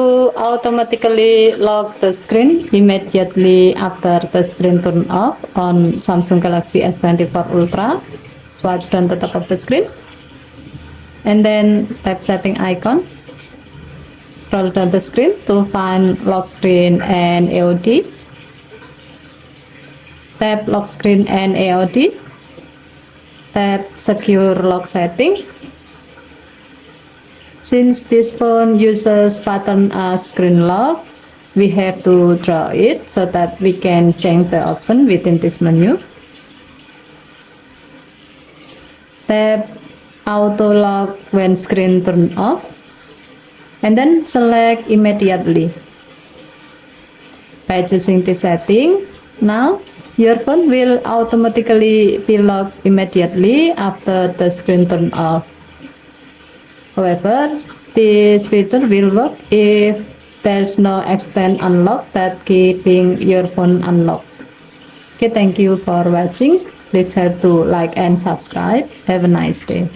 to automatically lock the screen immediately after the screen turn off on Samsung Galaxy S24 Ultra. Swipe down the top of the screen and then tap setting icon. Scroll down the screen to find lock screen and AOD. Tap lock screen and AOD. Tap secure lock setting. Since this phone uses pattern as screen lock, we have to draw it so that we can change the option within this menu. Tap auto lock when screen turn off and then select immediately. By choosing this setting, now your phone will automatically be locked immediately after the screen turn off. However, this feature will work if there's no extend unlock that keeping your phone unlocked. Okay, thank you for watching. Please help to like and subscribe. Have a nice day.